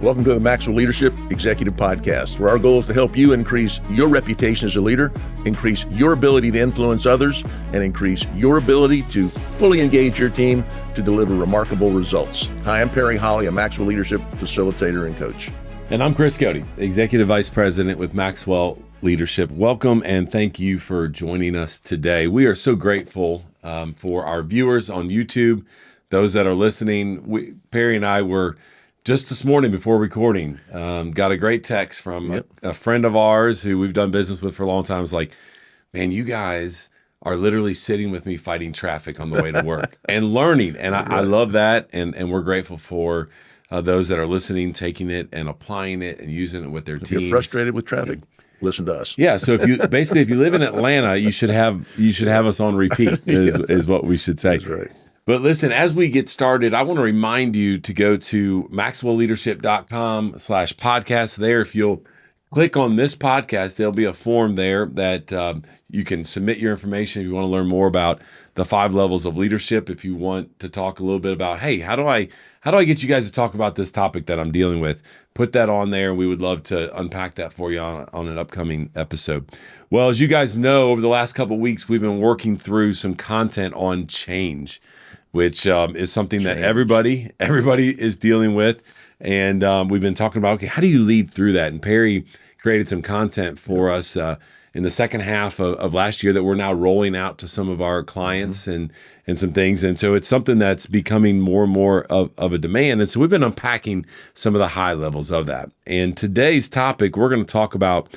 Welcome to the Maxwell Leadership Executive Podcast, where our goal is to help you increase your reputation as a leader, increase your ability to influence others, and increase your ability to fully engage your team to deliver remarkable results. Hi, I'm Perry Holly, a Maxwell Leadership Facilitator and Coach. And I'm Chris Cody, Executive Vice President with Maxwell Leadership. Welcome and thank you for joining us today. We are so grateful for our viewers on YouTube, those that are listening. Perry and I were just this morning before recording, got a great text from a friend of ours who we've done business with for a long time. It was like, man, you guys are literally sitting with me fighting traffic on the way to work and learning. And I love that. And we're grateful for those that are listening, taking it and applying it and using it with their teams. If you're frustrated with traffic, listen to us. Yeah. So if you live in Atlanta, you should have us on repeat is what we should say. That's right. But listen, as we get started, I want to remind you to go to maxwellleadership.com/podcast. There, if you'll click on this podcast, there'll be a form there that you can submit your information if you want to learn more about the 5 levels of leadership. If you want to talk a little bit about, hey, how do I get you guys to talk about this topic that I'm dealing with? Put that on there. We would love to unpack that for you on an upcoming episode. Well, as you guys know, over the last couple of weeks, we've been working through some content on change, which is something that everybody is dealing with. And we've been talking about, okay, how do you lead through that? And Perry created some content for us in the second half of last year that we're now rolling out to some of our clients and some things. And so it's something that's becoming more and more of a demand. And so we've been unpacking some of the high levels of that. And today's topic, we're going to talk about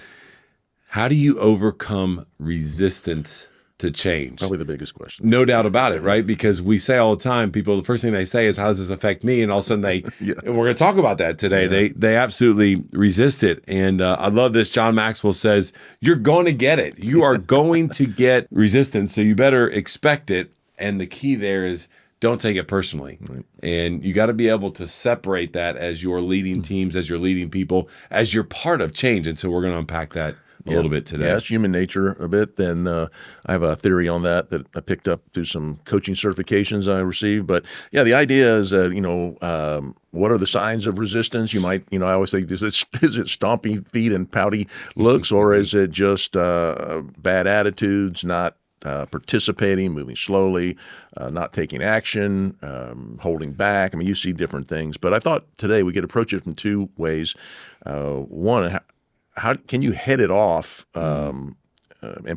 how do you overcome resistance to change? Probably the biggest question. No doubt about it, right? Because we say all the time, people, the first thing they say is, how does this affect me? And all of a sudden and we're going to talk about that today. Yeah. They absolutely resist it. And I love this. John Maxwell says, you're going to get it. You are going to get resistance. So you better expect it. And the key there is don't take it personally. Right. And you got to be able to separate that as you're leading teams, as you're leading people, as you're part of change. And so we're going to unpack that a little bit today. Yeah, it's human nature a bit. Then I have a theory on that I picked up through some coaching certifications I received. But yeah, the idea is that, what are the signs of resistance? You might, I always think, is it stomping feet and pouty looks, or is it just bad attitudes, not participating, moving slowly, not taking action, holding back? I mean, you see different things. But I thought today we could approach it from 2 ways. One, how can you head it off and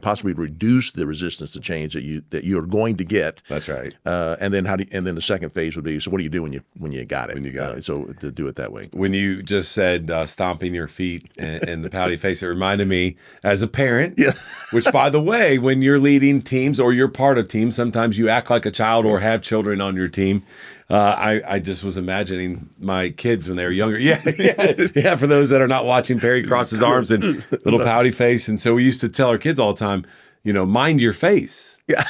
possibly reduce the resistance to change that you're going to get? That's right. And then the second phase would be, so what do you do when you got it? When you got it. So to do it that way. When you just said stomping your feet and the pouty face, it reminded me as a parent, which by the way, when you're leading teams or you're part of teams, sometimes you act like a child or have children on your team. I just was imagining my kids when they were younger. Yeah. For those that are not watching, Perry crossed his arms and little pouty face. And so we used to tell our kids all the time, mind your face. Yeah.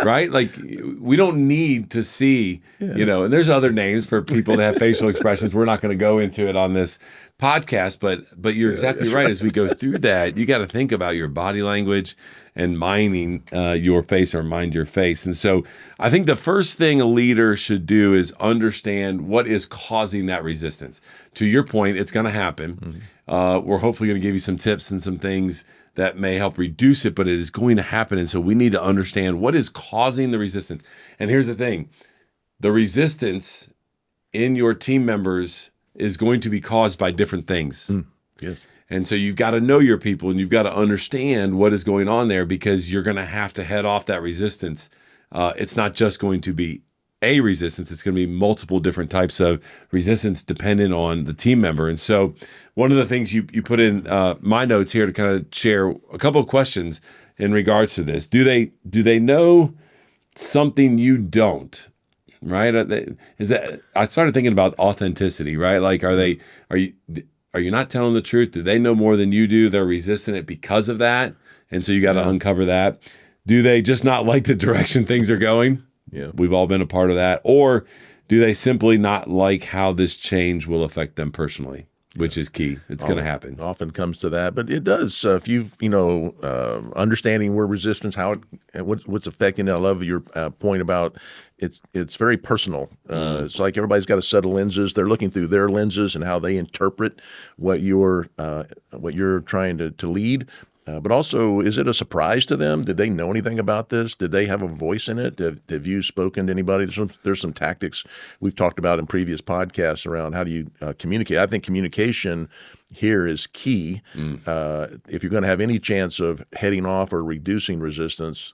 Right? Like, we don't need to see, and there's other names for people that have facial expressions. We're not going to go into it on this podcast, but you're exactly right. As we go through that, you got to think about your body language and minding your face, or mind your face. And so I think the first thing a leader should do is understand what is causing that resistance. To your point, it's going to happen. Mm-hmm. We're hopefully going to give you some tips and some things that may help reduce it, but it is going to happen. And so we need to understand what is causing the resistance. And here's the thing. The resistance in your team members is going to be caused by different things. Yes. And so you've got to know your people and you've got to understand what is going on there, because you're going to have to head off that resistance. It's not just going to be a resistance. It's going to be multiple different types of resistance depending on the team member. And so one of the things you put in my notes here to kind of share a couple of questions in regards to this. Do they know something you don't? Right? I started thinking about authenticity, right? Like, are you not telling the truth? Do they know more than you do? They're resisting it because of that. And so you got to uncover that. Do they just not like the direction things are going? Yeah. We've all been a part of that. Or do they simply not like how this change will affect them personally? which is key. It's going to happen. Often comes to that, but it does. If you've, understanding where resistance, how it, and what's affecting it. I love your point about it's very personal. It's like everybody's got a set of lenses. They're looking through their lenses and how they interpret what you're trying to lead. But also, is it a surprise to them? Did they know anything about this? Did they have a voice in it? Have you spoken to anybody? There's some tactics we've talked about in previous podcasts around how do you communicate. I think communication here is key. If you're going to have any chance of heading off or reducing resistance,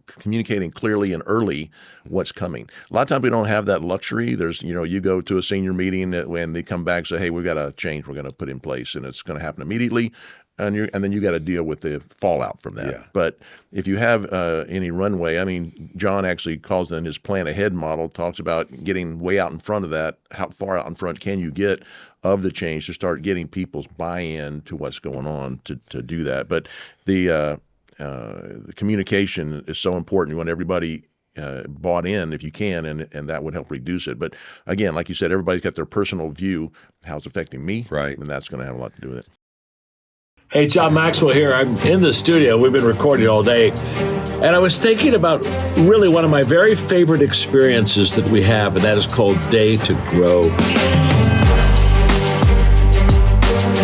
communicating clearly and early what's coming. A lot of times we don't have that luxury. There's, you go to a senior meeting when they come back and say, hey, we've got a change we're going to put in place, and it's going to happen immediately. And then you got to deal with the fallout from that. Yeah. But if you have any runway, I mean, John actually calls it in his plan ahead model, talks about getting way out in front of that. How far out in front can you get of the change to start getting people's buy-in to what's going on to do that? But the communication is so important. You want everybody bought in if you can, and that would help reduce it. But again, like you said, everybody's got their personal view, how it's affecting me, right? And that's going to have a lot to do with it. Hey, John Maxwell here. I'm in the studio. We've been recording all day. And I was thinking about really one of my very favorite experiences that we have, and that is called Day to Grow.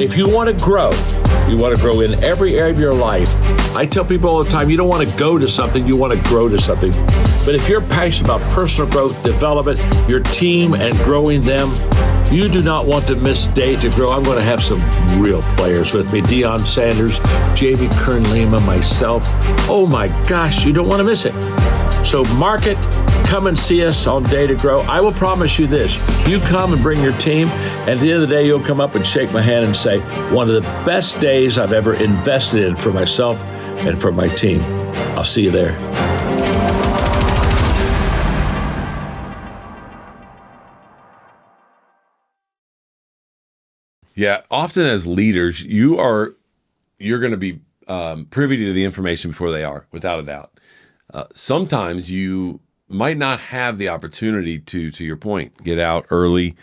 If you want to grow, you want to grow in every area of your life. I tell people all the time, you don't want to go to something, you want to grow to something. But if you're passionate about personal growth, development, your team, and growing them, you do not want to miss Day to Grow. I'm going to have some real players with me. Deion Sanders, Jamie Kern-Lima, myself. Oh my gosh, you don't want to miss it. So mark it. Come and see us on Day to Grow. I will promise you this. You come and bring your team, and at the end of the day, you'll come up and shake my hand and say, one of the best days I've ever invested in for myself and for my team. I'll see you there. Yeah, often as leaders, you're going to be privy to the information before they are, without a doubt. Sometimes you might not have the opportunity to your point, get out early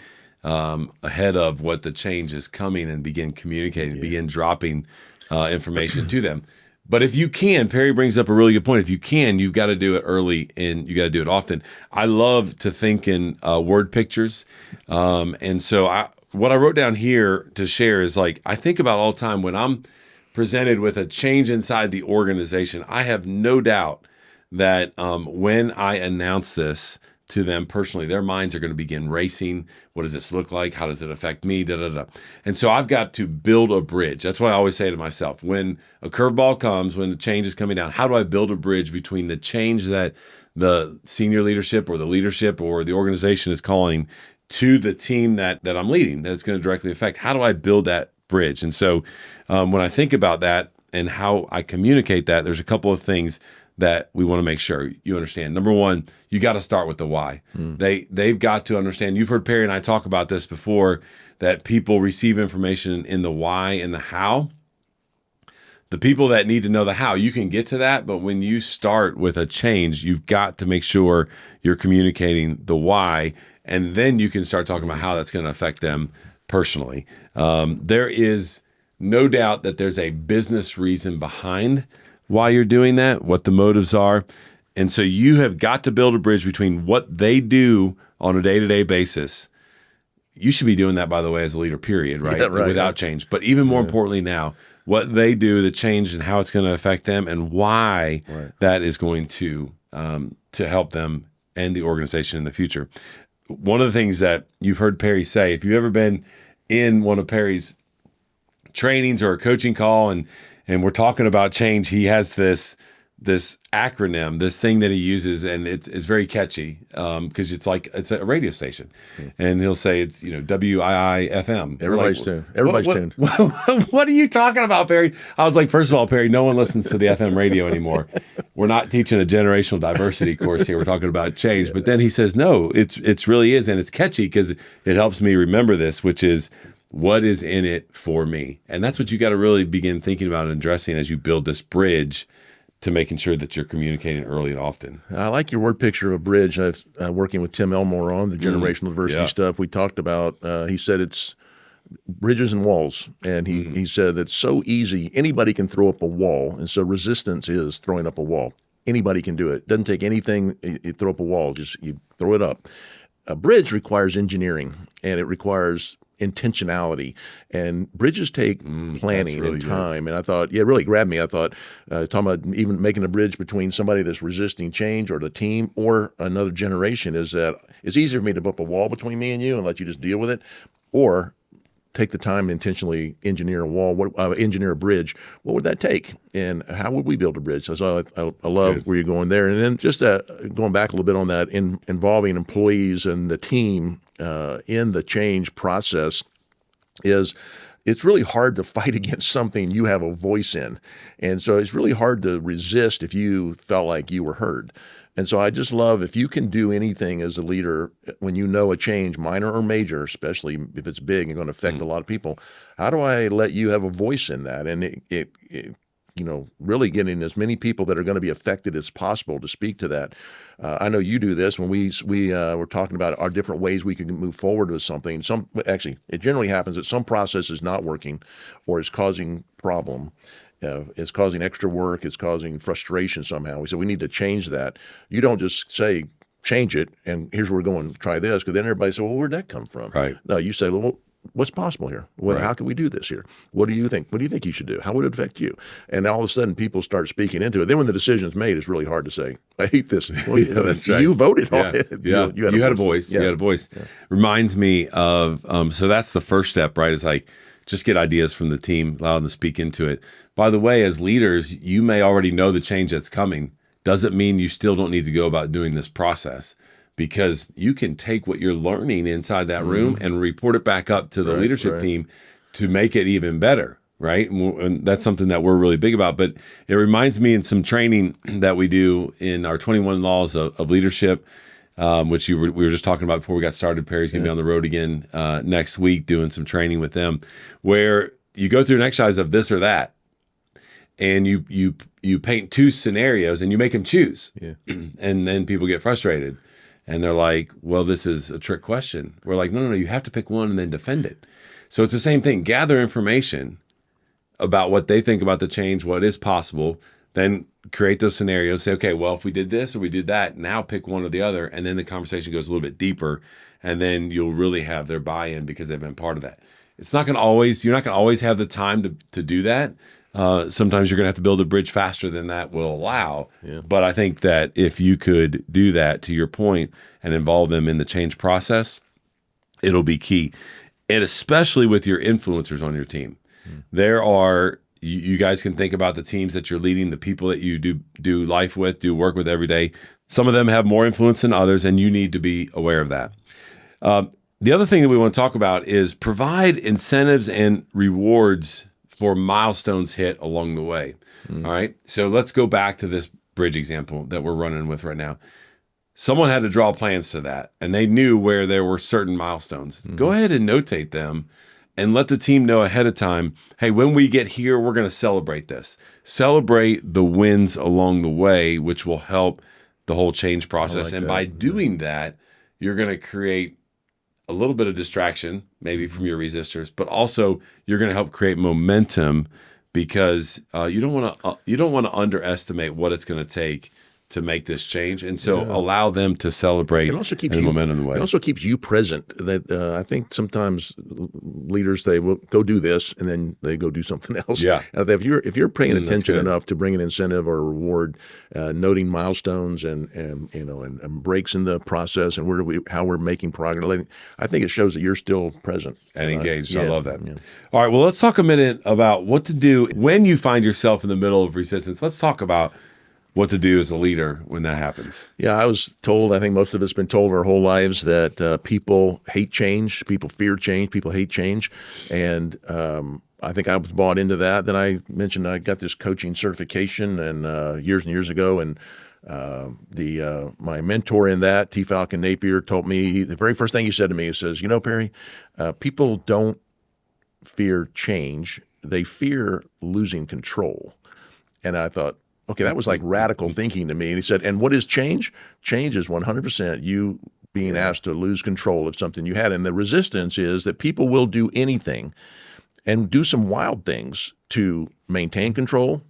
ahead of what the change is coming and begin communicating, begin dropping information to them. But if you can, Perry brings up a really good point. If you can, you've got to do it early and you got to do it often. I love to think in word pictures. And so what I wrote down here to share is I think about all the time when I'm presented with a change inside the organization, I have no doubt that when I announce this to them personally, their minds are going to begin racing. What does this look like? How does it affect me? And so I've got to build a bridge. That's what I always say to myself. When a curveball comes, when the change is coming down, how do I build a bridge between the change that the senior leadership or the leadership or the organization is calling to the team that I'm leading, that it's going to directly affect? How do I build that bridge? And so when I think about that and how I communicate that, there's a couple of things that we want to make sure you understand. Number one, you got to start with the why. They've got to understand. You've heard Perry and I talk about this before, that people receive information in the why and the how. The people that need to know the how, you can get to that, but when you start with a change, you've got to make sure you're communicating the why, and then you can start talking about how that's going to affect them personally. There is no doubt that there's a business reason behind why you're doing that, what the motives are. And so you have got to build a bridge between what they do on a day-to-day basis. You should be doing that, by the way, as a leader, period, right? Yeah, right. Without change. But even more importantly now, what they do, the change and how it's going to affect them and why that is going to help them and the organization in the future. One of the things that you've heard Perry say, if you've ever been in one of Perry's trainings or a coaching call and we're talking about change, he has this acronym, this thing that he uses, and it's very catchy because it's a radio station, and he'll say it's WIIFM. Everybody's tuned. Everybody's tuned. What are you talking about, Perry? I was like, first of all, Perry, no one listens to the FM radio anymore. We're not teaching a generational diversity course here. We're talking about change. But then he says, no, it's really is, and it's catchy because it helps me remember this, which is, what is in it for me? And that's what you got to really begin thinking about and addressing as you build this bridge to making sure that you're communicating early and often. I like your word picture of a bridge. I've working with Tim Elmore on the generational diversity stuff. We talked about, he said it's bridges and walls, and he said it's so easy. Anybody can throw up a wall, and so resistance is throwing up a wall. Anybody can do it. Doesn't take anything. You throw up a wall, just you throw it up. A bridge requires engineering, and it requires intentionality, and bridges take planning really and time. And I thought, it really grabbed me. I thought, talking about even making a bridge between somebody that's resisting change or the team or another generation, is that it's easier for me to put up a wall between me and you and let you just deal with it, or take the time to intentionally engineer a wall, engineer a bridge. What would that take, and how would we build a bridge? So I love where you're going there. And then just going back a little bit on that, involving employees and the team in the change process, it's really hard to fight against something you have a voice in. And so it's really hard to resist if you felt like you were heard. And so I just love, if you can do anything as a leader, when you know a change, minor or major, especially if it's big and going to affect a lot of people, how do I let you have a voice in that? And it really getting as many people that are going to be affected as possible to speak to that. I know you do this when we were talking about our different ways we can move forward with something. Actually, it generally happens that some process is not working or is causing problem. It's causing extra work. It's causing frustration somehow. We said we need to change that. You don't just say change it and here's where we're going. Try this, because then everybody says, well, where'd that come from? Right. No, you say, well, what's possible here? How can we do this here? What do you think? What do you think you should do? How would it affect you? And all of a sudden, people start speaking into it. Then when the decision's made, it's really hard to say, I hate this. Well, that's right. You voted on it. Yeah. You had a voice. Yeah. You had a voice. Yeah. Reminds me of, so that's the first step, right? Is like, just get ideas from the team, allow them to speak into it. By the way, as leaders, you may already know the change that's coming. Doesn't mean you still don't need to go about doing this process, because you can take what you're learning inside that room and report it back up to the leadership team to make it even better, right? And that's something that we're really big about. But it reminds me in some training that we do in our 21 laws of leadership, which we were just talking about before we got started. Perry's going to be on the road again next week doing some training with them, where you go through an exercise of this or that, and you paint two scenarios and you make them choose. Yeah. And then people get frustrated and they're like, well, this is a trick question. We're like, no, you have to pick one and then defend it. So it's the same thing. Gather information about what they think about the change, what is possible, then create those scenarios. Say, okay, well, if we did this or we did that, now pick one or the other. And then the conversation goes a little bit deeper, and then you'll really have their buy-in because they've been part of that. You're not going to always have the time to do that. Sometimes you're going to have to build a bridge faster than that will allow. Yeah. But I think that if you could do that, to your point, and involve them in the change process, it'll be key. And especially with your influencers on your team. There are, you guys can think about the teams that you're leading, the people that you do life with, do work with every day. Some of them have more influence than others, and you need to be aware of that. The other thing that we want to talk about is provide incentives and rewards for milestones hit along the way. All right. So let's go back to this bridge example that we're running with right now. Someone had to draw plans to that, and they knew where there were certain milestones. Go ahead and notate them and let the team know ahead of time, hey, when we get here, we're going to celebrate this. Celebrate the wins along the way, which will help the whole change process. And by doing that, you're going to create a little bit of distraction, maybe from your resistors, but also you're going to help create momentum, because you don't want to underestimate what it's going to take to make this change. And so allow them to celebrate the momentum in the way. It also keeps you present. That I think sometimes leaders say, well, go do this, and then they go do something else. Yeah. If you're paying attention enough to bring an incentive or a reward, noting milestones and breaks in the process and how we're making progress, I think it shows that you're still present and engaged. I love that. Yeah. All right. Well, let's talk a minute about what to do when you find yourself in the middle of resistance. Let's talk about what to do as a leader when that happens. Yeah, I was told, I think most of us have been told our whole lives that people hate change, people fear change, people hate change. And I think I was bought into that. Then I mentioned I got this coaching certification years and years ago. And my mentor in that, T. Falcon Napier, told me, the very first thing he said to me, he says, Perry, people don't fear change. They fear losing control. And I thought, okay, that was like radical thinking to me. And he said, and what is change? Change is 100% you being asked to lose control of something you had. And the resistance is that people will do anything and do some wild things to maintain control,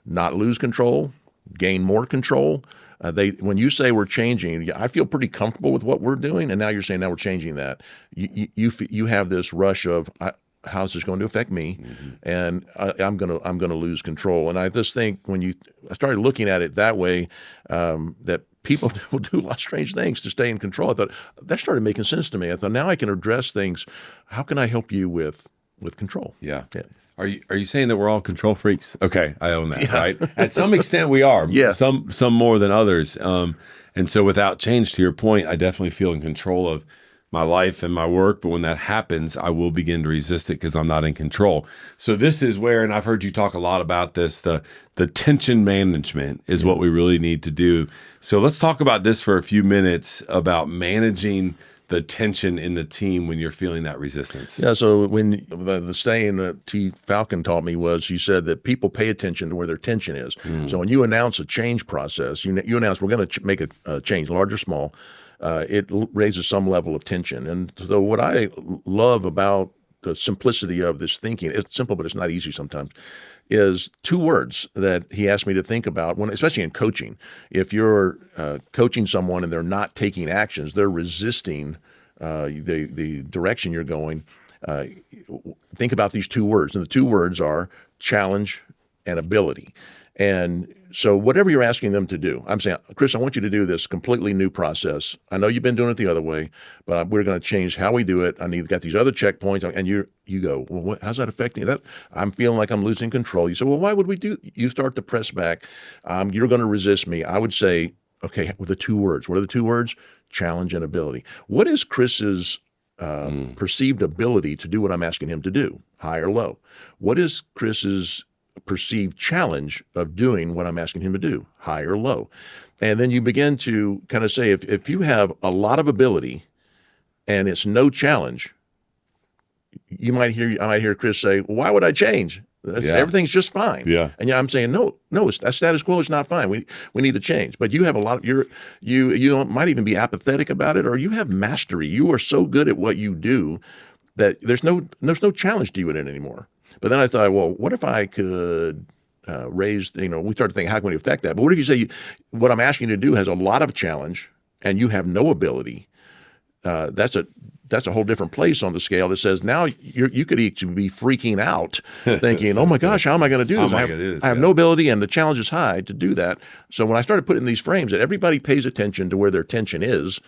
not lose control, gain more control. When you say we're changing, I feel pretty comfortable with what we're doing, and now you're saying now we're changing that. You have this rush of how's this going to affect me, and I'm gonna lose control. And I just think when I started looking at it that way, that people will do a lot of strange things to stay in control. I thought that started making sense to me. I thought now I can address things. How can I help you with control? Yeah. Are you saying that we're all control freaks? Okay, I own that, right? At some extent we are. Yeah. Some more than others. And so without change, to your point, I definitely feel in control of my life and my work. But when that happens, I will begin to resist it because I'm not in control. So this is where, and I've heard you talk a lot about this, the tension management is what we really need to do. So let's talk about this for a few minutes about managing the tension in the team when you're feeling that resistance. Yeah, so when the saying that T. Falcon taught me was, she said that people pay attention to where their tension is. So when you announce a change process, you announce we're going to make a change, large or small, it raises some level of tension. And so what I love about the simplicity of this thinking, it's simple, but it's not easy sometimes, is two words that he asked me to think about, especially in coaching. If you're coaching someone and they're not taking actions, they're resisting the direction you're going, think about these two words. And the two words are challenge and ability. And so whatever you're asking them to do, I'm saying, Chris, I want you to do this completely new process. I know you've been doing it the other way, but we're going to change how we do it. Got these other checkpoints. And you go, well, how's that affecting that? I'm feeling like I'm losing control. You say, well, why would we do? You start to press back. You're going to resist me. I would say, okay, with the two words. What are the two words? Challenge and ability. What is Chris's perceived ability to do what I'm asking him to do? High or low? What is Chris's perceived challenge of doing what I'm asking him to do, high or low? And then you begin to kind of say, if you have a lot of ability and it's no challenge, I might hear Chris say, well, why would I change? Everything's just fine. Yeah. And I'm saying, no, that status quo is not fine. We need to change. But you have a lot of, you might even be apathetic about it, or you have mastery. You are so good at what you do that there's no challenge to you in it anymore. But then I thought, well, what if I could raise, we started thinking, how can we affect that? But what if you say what I'm asking you to do has a lot of challenge and you have no ability? That's a whole different place on the scale that says now you could actually be freaking out thinking, oh my gosh, how am I going to do this? I have no ability and the challenge is high to do that. So when I started putting these frames that everybody pays attention to where their tension is,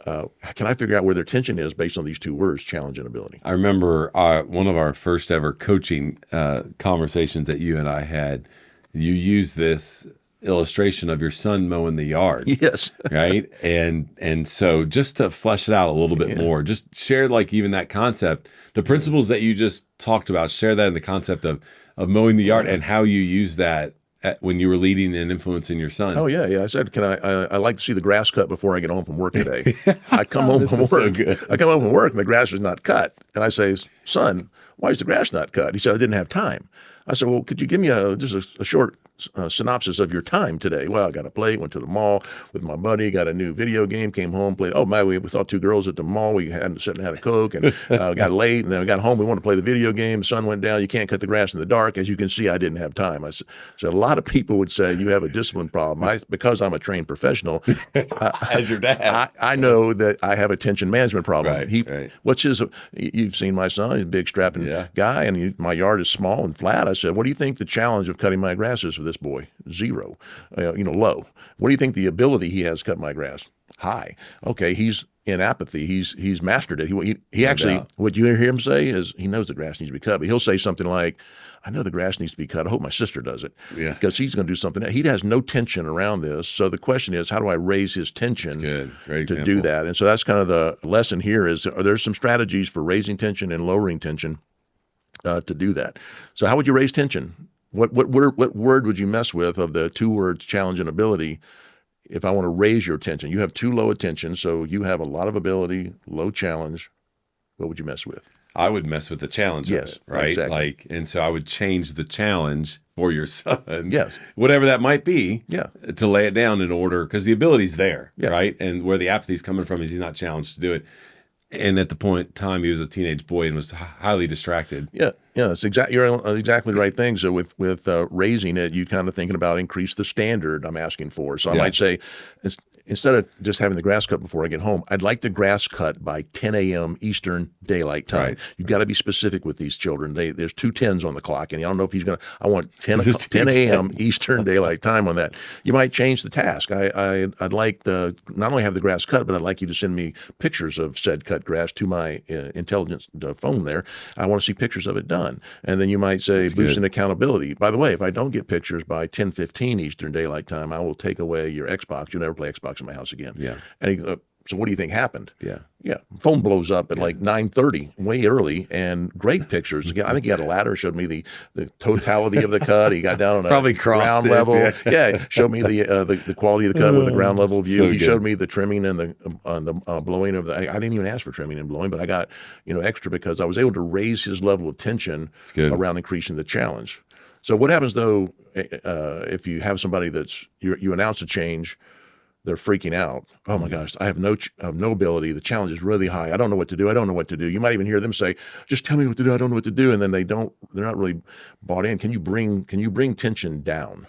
can I figure out where their tension is based on these two words, challenge and ability? I remember one of our first ever coaching conversations that you and I had. You used this illustration of your son mowing the yard. Yes. Right? And so just to flesh it out a little bit more, just share even that concept, the principles that you just talked about, share that in the concept of mowing the yard and how you use that when you were leading and influencing your son. Oh yeah. I said, I like to see the grass cut before I get home from work today. I come home from work. So good. I come home from work and the grass is not cut. And I say, son, why is the grass not cut? He said, I didn't have time. I said, well, could you give me just a short synopsis of your time today? Well, I got to play, went to the mall with my buddy, got a new video game, came home, played. Oh, we saw two girls at the mall. We had sat and had a Coke and got late. And then we got home. We wanted to play the video game. The sun went down. You can't cut the grass in the dark. As you can see, I didn't have time. I said, so a lot of people would say you have a discipline problem. Because I'm a trained professional. As your dad. I know that I have a tension management problem. Right. What's his, you've seen my son, he's a big strapping guy, and my yard is small and flat. I said, what do you think the challenge of cutting my grass is for this boy? 0, low. What do you think the ability he has to cut my grass? High. Okay, he's in apathy. He's mastered it. He actually, what you hear him say is he knows the grass needs to be cut, but he'll say something like, I know the grass needs to be cut. I hope my sister does it. Yeah. Because he's going to do something. He has no tension around this. So the question is, how do I raise his tension to do that? And so that's kind of the lesson here is, are there some strategies for raising tension and lowering tension to do that? So how would you raise tension? What word would you mess with of the two words, challenge and ability, if I want to raise your attention? You have too low attention, so you have a lot of ability, low challenge. What would you mess with? I would mess with the challenge of it, right? Exactly. And so I would change the challenge for your son, Yes. whatever that might be, Yeah. to lay it down in order, because the ability's there, Yeah. right? And where the apathy's coming from is he's not challenged to do it. And at the point in time, he was a teenage boy and was highly distracted. Yeah, it's you're on exactly the right thing. So with raising it, you kind of thinking about increase the standard I'm asking for. So I might say, instead of just having the grass cut before I get home, I'd like the grass cut by 10 a.m. Eastern Daylight Time. Right. You've got to be specific with these children. There's 2 10s on the clock, and I don't know if he's going to. I want 10 a.m. Eastern Daylight Time on that. You might change the task. I'd like to not only have the grass cut, but I'd like you to send me pictures of said cut grass to my intelligence phone there. I want to see pictures of it done. And then you might say boosting accountability. By the way, if I don't get pictures by 10:15 Eastern Daylight Time, I will take away your Xbox. You'll never play Xbox in my house again. Yeah. And he goes, so what do you think happened? Yeah. Yeah. Phone blows up at like 9:30, way early, and great pictures. I think he had a ladder, showed me the totality of the cut. He got down on a Probably crossed ground level. Yeah. Showed me the quality of the cut with the ground level view. So He good. showed me the trimming and the blowing of the. I didn't even ask for trimming and blowing, but I got extra because I was able to raise his level of tension good. around increasing the challenge. So what happens though if you have somebody you announce a change? They're freaking out. Oh my gosh, I have no ability. The challenge is really high. I don't know what to do. I don't know what to do. You might even hear them say, "Just tell me what to do. I don't know what to do." And then they're not really bought in. Can you bring tension down?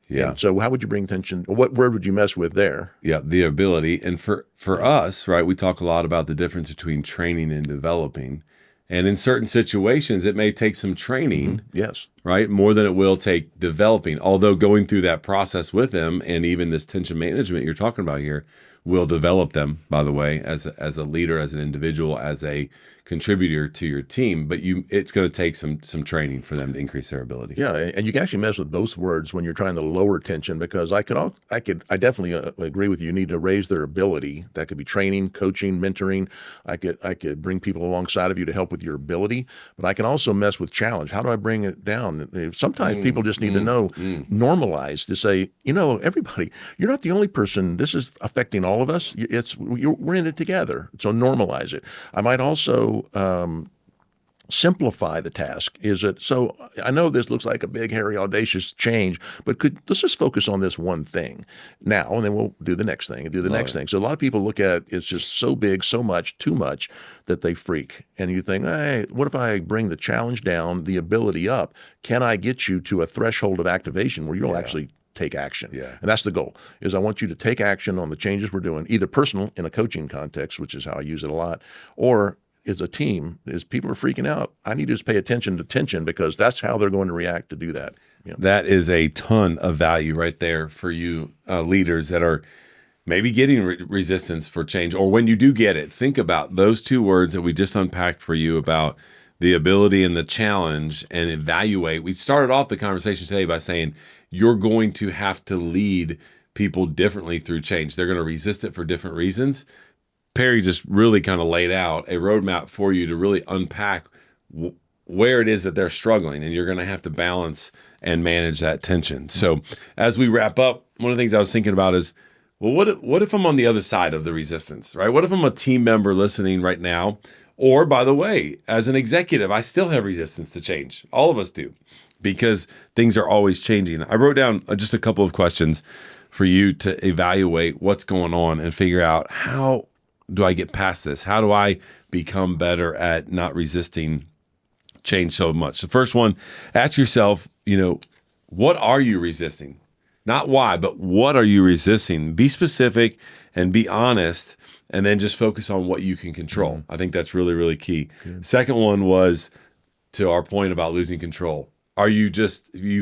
Yeah. And so how would you bring tension? What word would you mess with there? Yeah, the ability. And for us, right, we talk a lot about the difference between training and developing. And in certain situations, it may take some training, Yes. right, more than it will take developing. Although going through that process with them, and even this tension management you're talking about here, will develop them, by the way, as a leader, as an individual, as a contributor to your team. But it's going to take some training for them to increase their ability. Yeah, and you can actually mess with both words when you're trying to lower tension, because I definitely agree with you. You need to raise their ability. That could be training, coaching, mentoring. I could bring people alongside of you to help with your ability, but I can also mess with challenge. How do I bring it down? Sometimes people just need to know, normalize to say, everybody, you're not the only person. This is affecting all of us. We're in it together. So normalize it. I might also simplify the task. So I know this looks like a big, hairy, audacious change, but let's just focus on this one thing now, and then we'll do the next thing and do the next thing. So a lot of people look at it's just so big, so much, too much that they freak. And you think, hey, what if I bring the challenge down, the ability up? Can I get you to a threshold of activation where you'll actually take action? Yeah. And that's the goal, is I want you to take action on the changes we're doing, either personal in a coaching context, which is how I use it a lot, or as a team, as people are freaking out, I need to just pay attention to tension, because that's how they're going to react to do that. That is a ton of value right there for you leaders that are maybe getting resistance for change, or when you do get it, think about those 2 words that we just unpacked for you about the ability and the challenge, and evaluate. We started off the conversation today by saying you're going to have to lead people differently through change. They're going to resist it for different reasons. Perry just really kind of laid out a roadmap for you to really unpack where it is that they're struggling, and you're going to have to balance and manage that tension. So as we wrap up, one of the things I was thinking about is, well, what if I'm on the other side of the resistance, right? What if I'm a team member listening right now? Or, by the way, as an executive, I still have resistance to change. All of us do, because things are always changing. I wrote down just a couple of questions for you to evaluate what's going on and figure out, how do I get past this? How do I become better at not resisting change so much? The first one, ask yourself, what are you resisting? Not why, but what are you resisting? Be specific and be honest, and then just focus on what you can control. I think that's really, really key. Good. Second one was, to our point about losing control. Are you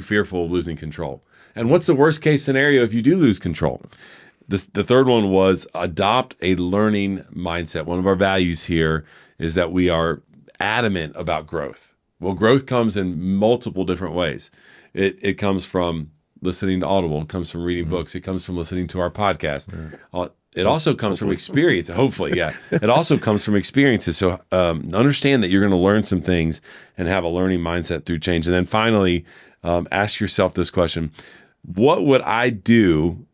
fearful of losing control? And what's the worst case scenario if you do lose control? The third one was adopt a learning mindset. One of our values here is that we are adamant about growth. Well, growth comes in multiple different ways. It comes from listening to Audible. It comes from reading books. It comes from listening to our podcast. It also comes from experience. Hopefully, yeah. It also comes from experiences. So understand that you're going to learn some things and have a learning mindset through change. And then finally, ask yourself this question: what would I do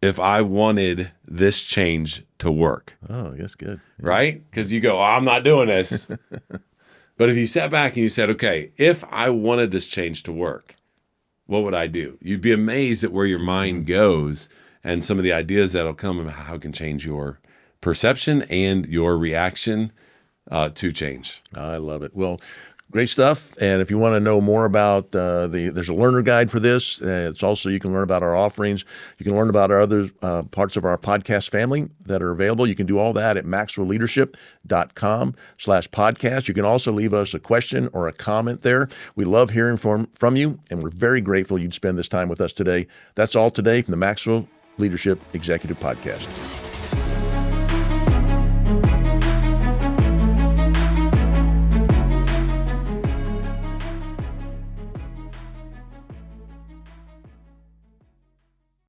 if I wanted this change to work? Oh, that's good. Right? Because you go, I'm not doing this. But if you sat back and you said, okay, if I wanted this change to work, what would I do? You'd be amazed at where your mind goes and some of the ideas that'll come and how it can change your perception and your reaction to change. I love it. Well, great stuff. And if you want to know more about there's a learner guide for this. It's also, you can learn about our offerings. You can learn about our other parts of our podcast family that are available. You can do all that at maxwellleadership.com/podcast. You can also leave us a question or a comment there. We love hearing from you, and we're very grateful you'd spend this time with us today. That's all today from the Maxwell Leadership Executive Podcast.